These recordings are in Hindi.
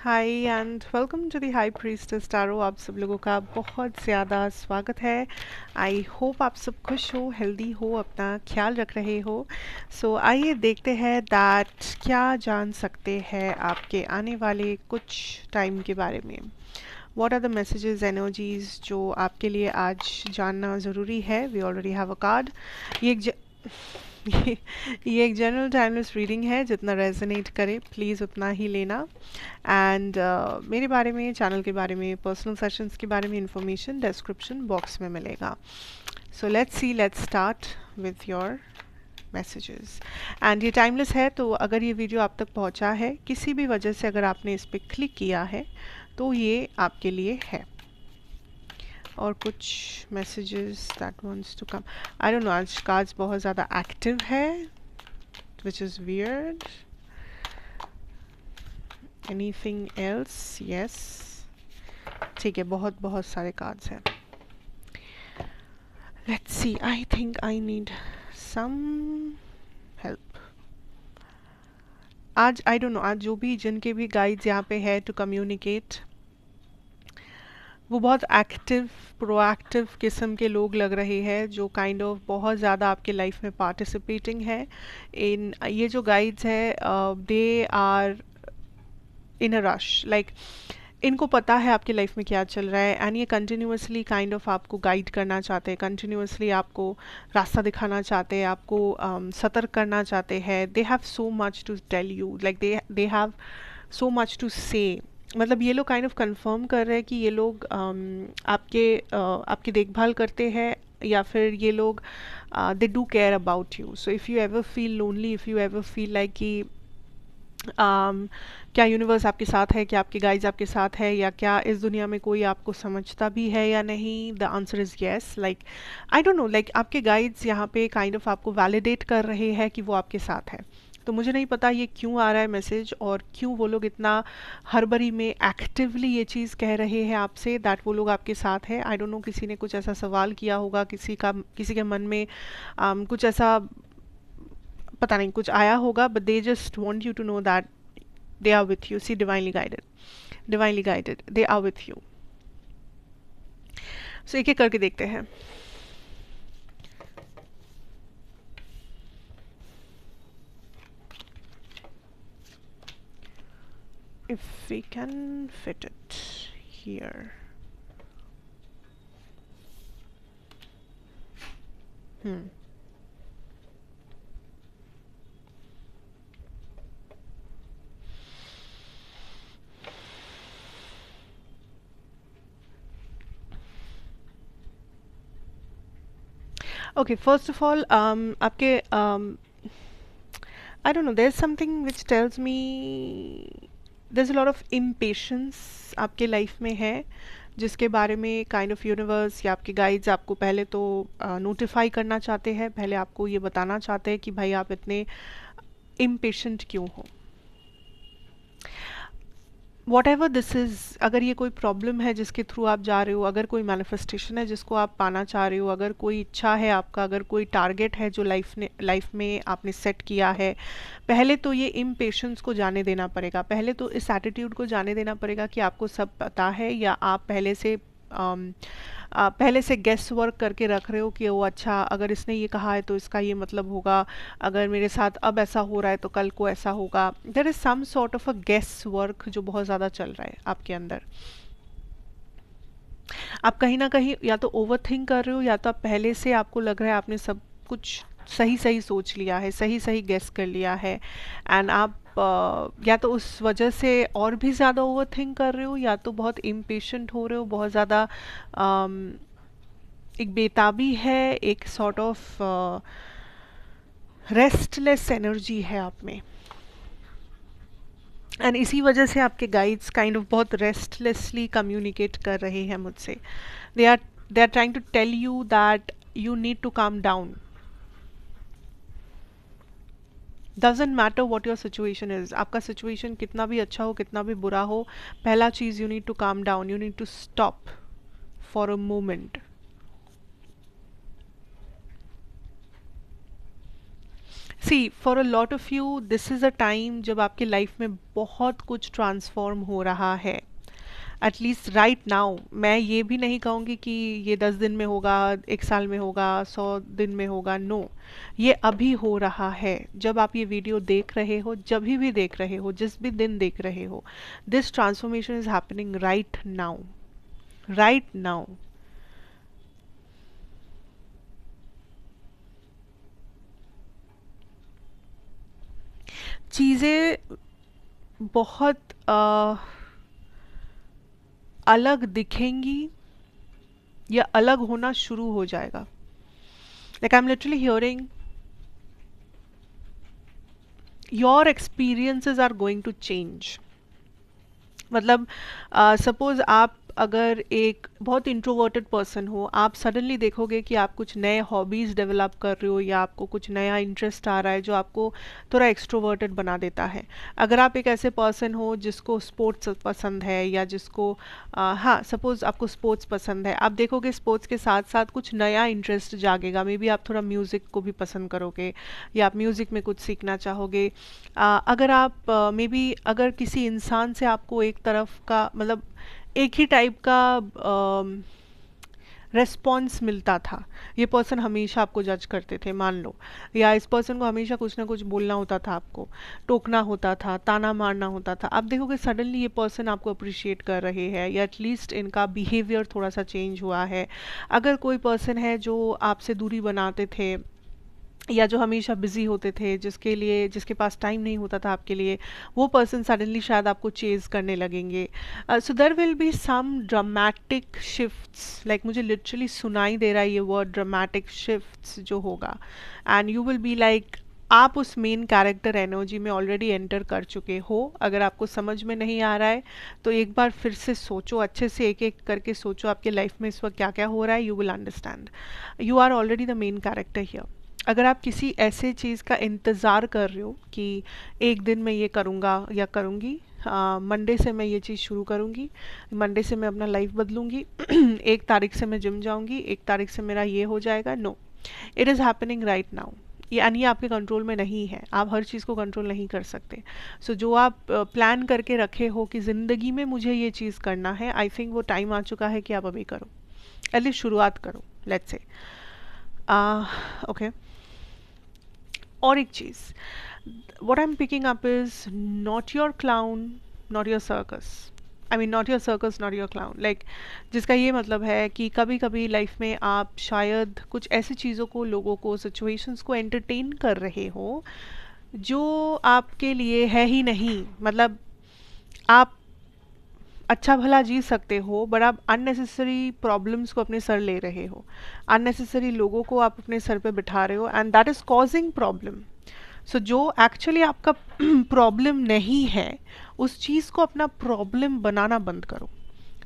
Hi and welcome to the high priestess tarot. आप सब लोगों का बहुत ज़्यादा स्वागत है। आई होप आप सब खुश हो, हेल्दी हो, अपना ख्याल रख रहे हो। सो आइए देखते हैं दैट क्या जान सकते हैं आपके आने वाले कुछ टाइम के बारे में। What are the messages, energies जो आपके लिए आज जानना ज़रूरी है। We already have a card. ये एक ये ये एक जनरल टाइमलेस रीडिंग है, जितना रेजोनेट करे प्लीज़ उतना ही लेना। एंड मेरे बारे में, चैनल के बारे में, पर्सनल सेशंस के बारे में इंफॉर्मेशन डिस्क्रिप्शन बॉक्स में मिलेगा। So let's start with your messages. And ये टाइमलेस है, तो अगर ये वीडियो आप तक पहुंचा है किसी भी वजह से, अगर आपने इस पर क्लिक किया है तो ये आपके लिए है। और कुछ messages that wants to come, I don't know, आज कार्ड्स बहुत ज़्यादा एक्टिव है which is weird. Anything else? Yes, ठीक है, बहुत बहुत सारे कार्ड्स हैं। Let's see, I think I need some help आज। आई डोंट नो, आज जो भी जिनके भी गाइड्स यहाँ पे है टू कम्युनिकेट, वो बहुत एक्टिव प्रोएक्टिव किस्म के लोग लग रहे हैं, जो काइंड ऑफ बहुत ज़्यादा आपके लाइफ में पार्टिसिपेटिंग है इन ये जो गाइड्स है। They are in a rush, like इनको पता है आपकी लाइफ में क्या चल रहा है, एंड ये कंटिन्यूसली काइंड ऑफ आपको गाइड करना चाहते हैं, कंटिन्यूसली आपको रास्ता दिखाना चाहते हैं, आपको सतर्क करना चाहते हैं। They have so much to tell you, like they have so much to say. मतलब ये लोग काइंड ऑफ कंफर्म कर रहे हैं कि ये लोग आपकी देखभाल करते हैं, या फिर ये लोग they do care about you. So if you ever feel lonely, if you ever feel like कि क्या यूनिवर्स आपके साथ है, क्या आपके गाइड्स आपके साथ है, या क्या इस दुनिया में कोई आपको समझता भी है या नहीं, the answer is yes. Like I don't no, like आपके गाइड्स यहाँ पे काइंड ऑफ आपको वैलिडेट कर रहे हैं कि वो आपके साथ है। तो मुझे नहीं पता ये क्यों आ रहा है मैसेज, और क्यों वो लोग इतना हड़बड़ी में एक्टिवली ये चीज़ कह रहे हैं आपसे दैट वो लोग आपके साथ है। आई डोंट नो, किसी ने कुछ ऐसा सवाल किया होगा, किसी के मन में कुछ ऐसा पता नहीं कुछ आया होगा, but they just want you to know that they are with you. See, divinely guided, they are with you. So एक एक करके देखते हैं। If we can fit it here. Okay, first of all, आपके I don't know, there's something which tells me there's a lot of impatience आपके लाइफ में है, जिसके बारे में काइंड ऑफ यूनिवर्स या आपके गाइड्स आपको पहले तो नोटिफाई करना चाहते हैं, पहले आपको ये बताना चाहते हैं कि भाई आप इतने इम्पेशेंट क्यों हो। वॉट एवर दिस इज़, अगर ये कोई प्रॉब्लम है जिसके थ्रू आप जा रहे हो, अगर कोई मैनिफेस्टेशन है जिसको आप पाना चाह रहे हो, अगर कोई इच्छा है आपका, अगर कोई टारगेट है जो लाइफ में आपने सेट किया है, पहले तो ये इम्पेशेंस को जाने देना पड़ेगा। पहले तो इस एटीट्यूड को जाने देना पड़ेगा कि आपको सब पता है, या आप पहले से गेस वर्क करके रख रहे हो कि वो अच्छा, अगर इसने ये कहा है तो इसका ये मतलब होगा, अगर मेरे साथ अब ऐसा हो रहा है तो कल को ऐसा होगा। There is some sort of a guess work जो बहुत ज़्यादा चल रहा है आपके अंदर। आप कहीं ना कहीं या तो ओवर थिंक कर रहे हो, या तो आप पहले से आपको लग रहा है आपने सब कुछ सही सही सोच लिया है, सही सही गेस कर लिया है, एंड आप या तो उस वजह से और भी ज़्यादा ओवर थिंक कर रहे हो, या तो बहुत इम्पेशेंट हो रहे हो, बहुत ज़्यादा एक बेताबी है, एक सॉर्ट ऑफ रेस्टलेस एनर्जी है आप में, एंड इसी वजह से आपके गाइड्स काइंड ऑफ बहुत रेस्टलेसली कम्युनिकेट कर रहे हैं मुझसे। They are they are trying to tell you that you need to calm down. Doesn't matter what your situation is, आपका सिचुएशन कितना भी अच्छा हो, कितना भी बुरा हो, पहला चीज़, you need to calm down, you need to stop for a moment. See for a lot of you this is a time जब आपकी लाइफ में बहुत कुछ ट्रांसफॉर्म हो रहा है, एटलीस्ट राइट नाउ। मैं ये भी नहीं कहूँगी कि ये 10 दिन में होगा, 1 साल में होगा, 100 दिन में होगा, नो। ये अभी हो रहा है। जब आप ये वीडियो देख रहे हो, जब भी देख रहे हो, जिस भी दिन देख रहे हो, this transformation is happening right now, right now. चीज़ें बहुत अलग दिखेंगी या अलग होना शुरू हो जाएगा। Like I am literally hearing your experiences are going to change. मतलब सपोज आप अगर एक बहुत इंट्रोवर्टेड पर्सन हो, आप सडनली देखोगे कि आप कुछ नए हॉबीज़ डेवलप कर रहे हो या आपको कुछ नया इंटरेस्ट आ रहा है जो आपको थोड़ा एक्सट्रोवर्टेड बना देता है। अगर आप एक ऐसे पर्सन हो जिसको स्पोर्ट्स पसंद है या जिसको हाँ, सपोज आपको स्पोर्ट्स पसंद है, आप देखोगे स्पोर्ट्स के साथ साथ कुछ नया इंटरेस्ट जागेगा। मे बी आप थोड़ा म्यूज़िक को भी पसंद करोगे या आप म्यूज़िक में कुछ सीखना चाहोगे। अगर आप मे बी अगर किसी इंसान से आपको एक तरफ का मतलब एक ही टाइप का रेस्पॉन्स मिलता था, ये पर्सन हमेशा आपको जज करते थे मान लो, या इस पर्सन को हमेशा कुछ ना कुछ बोलना होता था, आपको टोकना होता था, ताना मारना होता था, आप देखोगे सडनली ये पर्सन आपको अप्रिशिएट कर रहे हैं या एटलीस्ट इनका बिहेवियर थोड़ा सा चेंज हुआ है। अगर कोई पर्सन है जो आपसे दूरी बनाते थे या जो हमेशा बिजी होते थे, जिसके पास टाइम नहीं होता था आपके लिए, वो पर्सन सडनली शायद आपको चेज करने लगेंगे। So there will be some dramatic shifts, like मुझे लिटरली सुनाई दे रहा है ये वर्ड ड्रामेटिक शिफ्ट्स जो होगा, and you will be like आप उस मेन कैरेक्टर एनर्जी में ऑलरेडी एंटर कर चुके हो। अगर आपको समझ में नहीं आ रहा है तो एक बार फिर से सोचो, अच्छे से एक एक करके सोचो आपके लाइफ में इस वक्त क्या क्या हो रहा है, you will understand. You are already the main character here. अगर आप किसी ऐसे चीज़ का इंतज़ार कर रहे हो कि एक दिन मैं ये करूँगा या करूँगी, मंडे से मैं ये चीज़ शुरू करूँगी, मंडे से मैं अपना लाइफ बदलूँगी, 1 तारीख से मैं जिम जाऊँगी, 1 तारीख से मेरा ये हो जाएगा, no, it is happening right now. यानी ये आपके कंट्रोल में नहीं है, आप हर चीज़ को कंट्रोल नहीं कर सकते। सो जो आप प्लान करके रखे हो कि ज़िंदगी में मुझे ये चीज़ करना है, आई थिंक वो टाइम आ चुका है कि आप अभी करो, एटलीस्ट शुरुआत करो, लेट्स से। ओके। और एक चीज़, what I'm picking up is not your clown, not your circus. I mean not your circus, not your clown. Like जिसका ये मतलब है कि कभी कभी लाइफ में आप शायद कुछ ऐसी चीज़ों को, लोगों को, सिचुएशंस को एंटरटेन कर रहे हो जो आपके लिए है ही नहीं। मतलब आप अच्छा भला जी सकते हो बट आप अननेसेसरी प्रॉब्लम्स को अपने सर ले रहे हो, अननेसेसरी लोगों को आप अपने सर पे बिठा रहे हो, and that is causing problem. So जो एक्चुअली आपका प्रॉब्लम नहीं है, उस चीज़ को अपना प्रॉब्लम बनाना बंद करो।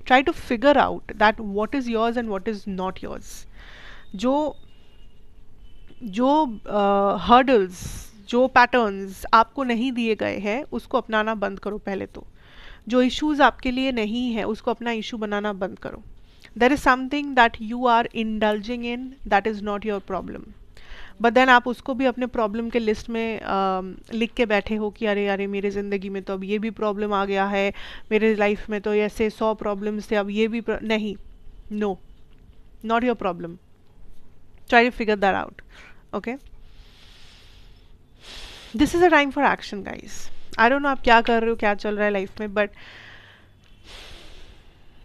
Try to figure out that what is yours and what is not yours. जो जो हर्डल्स, जो पैटर्न्स आपको नहीं दिए गए हैं, उसको अपनाना बंद करो पहले तो। जो इश्यूज आपके लिए नहीं है उसको अपना इशू बनाना बंद करो। There is something that you are indulging in, that is not your problem, but then आप उसको भी अपने प्रॉब्लम के लिस्ट में लिख के बैठे हो कि अरे अरे मेरे ज़िंदगी में तो अब ये भी प्रॉब्लम आ गया है, मेरे लाइफ में तो ऐसे 100 प्रॉब्लम्स थे, अब ये भी नहीं, no, not your problem. Try to figure that out. Okay, this is a time for action guys. I don't know आप क्या कर रहे हो, क्या चल रहा है लाइफ में, but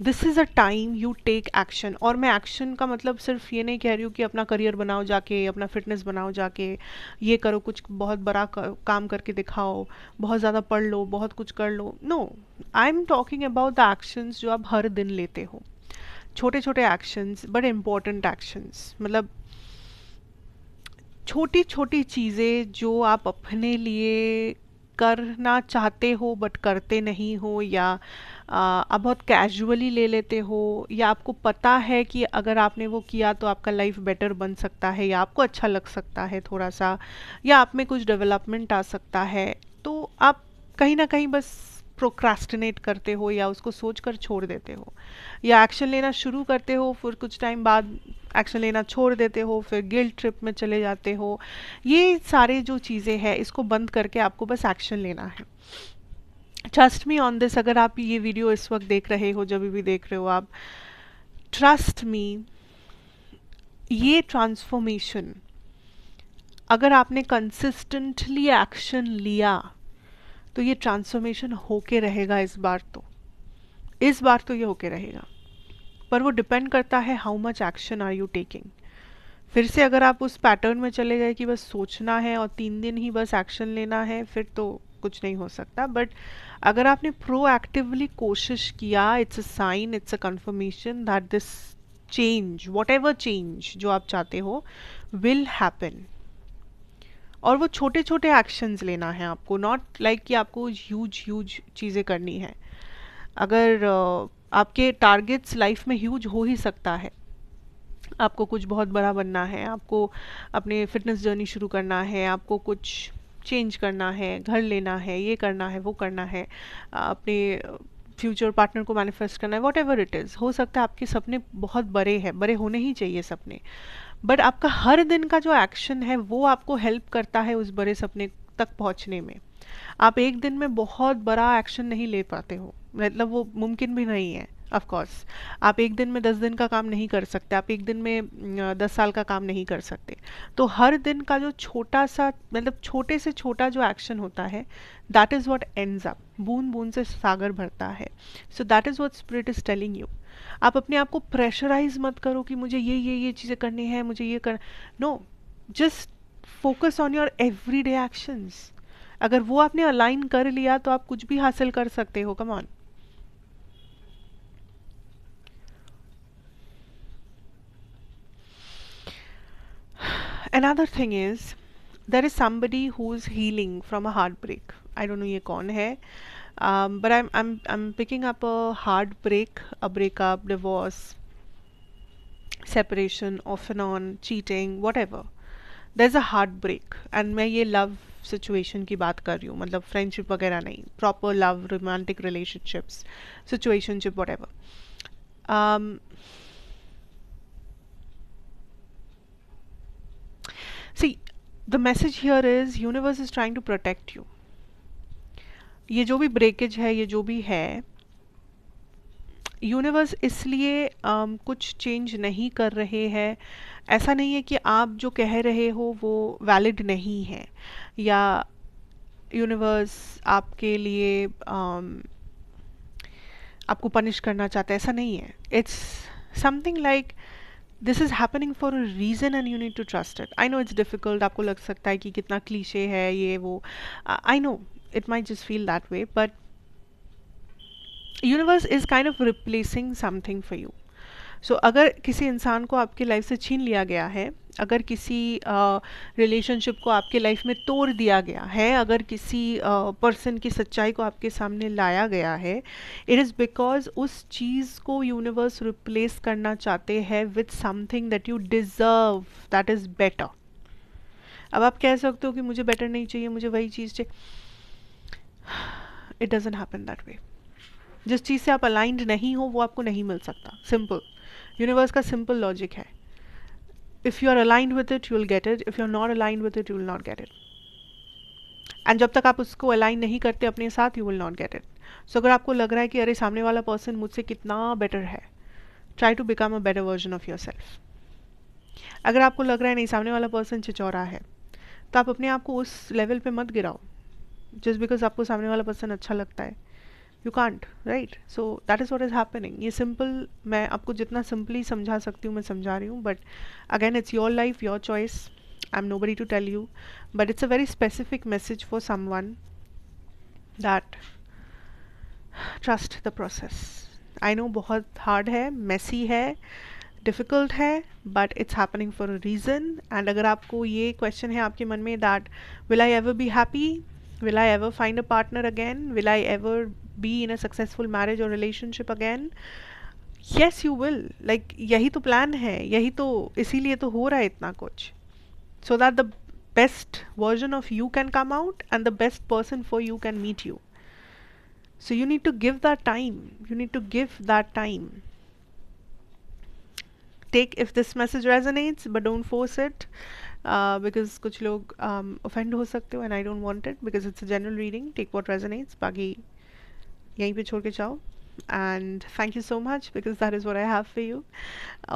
this is a time you take action. और मैं एक्शन का मतलब सिर्फ ये नहीं कह रही हूँ कि अपना करियर बनाओ जाके, अपना फिटनेस बनाओ जाके, ये करो, कुछ बहुत बड़ा काम करके दिखाओ, बहुत ज़्यादा पढ़ लो, बहुत कुछ कर लो, no. I am talking about the actions जो आप हर दिन लेते हो, छोटे छोटे एक्शंस बट इम्पॉर्टेंट एक्शंस। मतलब छोटी छोटी चीज़ें जो आप अपने लिए करना चाहते हो बट करते नहीं हो, या आप बहुत कैजुअली ले लेते हो, या आपको पता है कि अगर आपने वो किया तो आपका लाइफ बेटर बन सकता है, या आपको अच्छा लग सकता है थोड़ा सा, या आप में कुछ डेवलपमेंट आ सकता है, तो आप कहीं ना कहीं बस प्रोक्रास्टिनेट करते हो या उसको सोचकर छोड़ देते हो, या एक्शन लेना शुरू करते हो फिर कुछ टाइम बाद एक्शन लेना छोड़ देते हो, फिर गिल्ट ट्रिप में चले जाते हो। ये सारे जो चीज़ें हैं इसको बंद करके आपको बस एक्शन लेना है। ट्रस्ट मी ऑन दिस, अगर आप ये वीडियो इस वक्त देख रहे हो, जब भी देख रहे हो आप, ट्रस्ट मी, ये ट्रांसफॉर्मेशन अगर आपने कंसिस्टेंटली एक्शन लिया तो ये ट्रांसफॉर्मेशन होके रहेगा। इस बार तो ये होके रहेगा, पर वो डिपेंड करता है how much action are you taking. फिर से अगर आप उस पैटर्न में चले गए कि बस सोचना है और 3 दिन ही बस एक्शन लेना है, फिर तो कुछ नहीं हो सकता। बट अगर आपने प्रोएक्टिवली कोशिश किया, it's a sign, it's a confirmation that this change, whatever change जो आप चाहते हो, विल हैपन। और वो छोटे छोटे एक्शंस लेना है आपको, नॉट लाइक कि आपको ह्यूज चीज़ें करनी है। अगर आपके टारगेट्स लाइफ में ह्यूज हो ही सकता है, आपको कुछ बहुत बड़ा बनना है, आपको अपने फिटनेस जर्नी शुरू करना है, आपको कुछ चेंज करना है, घर लेना है, ये करना है, वो करना है, अपने फ्यूचर पार्टनर को मैनिफेस्ट करना है, वॉट एवर इट इज़, हो सकता है आपके सपने बहुत बड़े हैं, बड़े होने ही चाहिए सपने, बट आपका हर दिन का जो एक्शन है वो आपको हेल्प करता है उस बड़े सपने तक पहुंचने में। आप एक दिन में बहुत बड़ा एक्शन नहीं ले पाते हो, मतलब वो मुमकिन भी नहीं है। ऑफ कोर्स आप एक दिन में 10 दिन का काम नहीं कर सकते, आप एक दिन में 10 साल का काम नहीं कर सकते। तो हर दिन का जो छोटा सा, मतलब छोटे से छोटा जो एक्शन होता है, that is what ends up, बूंद बूंद से सागर भरता है। So that is what spirit is telling you. आप अपने आप को प्रेशराइज मत करो कि मुझे ये चीज़ें करनी है, मुझे ये कर, no, just focus on your everyday actions. अगर वो आपने अलाइन कर लिया तो आप कुछ भी हासिल कर सकते हो। Come on. Another thing is, there is somebody who's healing from a heartbreak. I don't know ये कौन है, but I'm picking up a heartbreak, a breakup, divorce, separation, off and on, cheating, whatever. There's a heartbreak, and मैं ये love situation की बात कर रही हूँ, मतलब friendship वगैरह नहीं, proper love, romantic relationships, situationship, whatever. Um, See, the message here is universe is trying to protect you. ये जो भी ब्रेकेज है, ये जो भी है, यूनिवर्स इसलिए कुछ चेंज नहीं कर रहे हैं। ऐसा नहीं है कि आप जो कह रहे हो वो वैलिड नहीं है, या यूनिवर्स आपके लिए आपको पनिश करना चाहता है, ऐसा नहीं है। It's something like this is happening for a reason and you need to trust it. I know it's difficult, आपको लग सकता है कि कितना क्लीशे है ये वो, I know it might just feel that way, but universe is kind of replacing something for you. So अगर किसी इंसान को आपकी लाइफ से छीन लिया गया है, अगर किसी रिलेशनशिप को आपके लाइफ में तोड़ दिया गया है, अगर किसी पर्सन की सच्चाई को आपके सामने लाया गया है, इट इज़ बिकॉज उस चीज़ को यूनिवर्स रिप्लेस करना चाहते हैं with something that you deserve, that is better. अब आप कह सकते हो कि मुझे बेटर नहीं चाहिए, मुझे वही चीज़ चाहिए। It doesn't happen that way. जिस चीज़ से आप अलाइंड नहीं हो वो आपको नहीं मिल सकता। सिंपल, यूनिवर्स का सिंपल लॉजिक है। If you are aligned with it you will get it, if you are not aligned with it you will not get it. And जब तक आप उसको अलाइन नहीं करते अपने साथ, you will not get it. So अगर आपको लग रहा है कि अरे सामने वाला पर्सन मुझसे कितना बेटर है, try to become a better version of yourself. अगर आपको लग रहा है नहीं सामने वाला पर्सन चिचौरा है, तो आप अपने आप को उस लेवल पे मत गिराओ जस्ट बिकॉज आपको सामने वाला पर्सन अच्छा लगता है। You can't, right? So that is what is happening. ये सिंपल, मैं आपको जितना सिंपली समझा सकती हूँ मैं समझा रही हूँ, but again it's your life, your choice, I am nobody to tell you, but it's a very specific message for someone that trust the process. I know बहुत हार्ड है, मेसी है, डिफ़िकल्ट है, but it's happening for a reason. And अगर आपको ये क्वेश्चन है आपके मन में that will I ever be happy, will I ever find a partner again, will I ever be in a successful marriage or relationship again? Yes you will, like यही तो प्लान है, यही तो, इसीलिए तो हो रहा है इतना कुछ, so that the best version of you can come out and the best person for you can meet you. So you need to give that time. You need to give that time. Take if this message resonates, but don't force it, because कुछ लोग offend हो सकते हो, and I don't want it because it's a general reading. Take what resonates, बाकी यहीं पे छोड़ के जाओ. And thank you so much because that is what I have for you.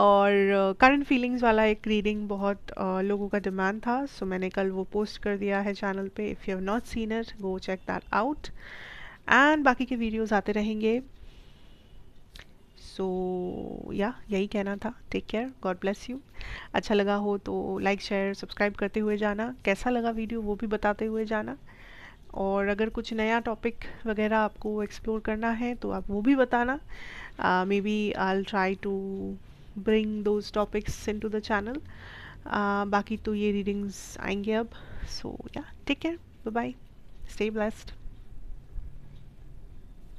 और करंट फीलिंग्स वाला एक रीडिंग बहुत लोगों का डिमांड था, सो मैंने कल वो पोस्ट कर दिया है चैनल पे. If you have not seen it, go check that out. And बाकी के वीडियोस आते रहेंगे. सो या यही कहना था. Take care, god bless you. अच्छा लगा हो तो लाइक शेयर सब्सक्राइब करते हुए जाना. कैसा लगा वीडियो वो भी बताते हुए जाना. और अगर कुछ नया टॉपिक वगैरह आपको एक्सप्लोर करना है तो आप वो भी बताना. Maybe I try to bring those topics into the channel. बाकी तो ये रीडिंग्स आएंगे अब. So yeah take care, bye bye, stay blessed.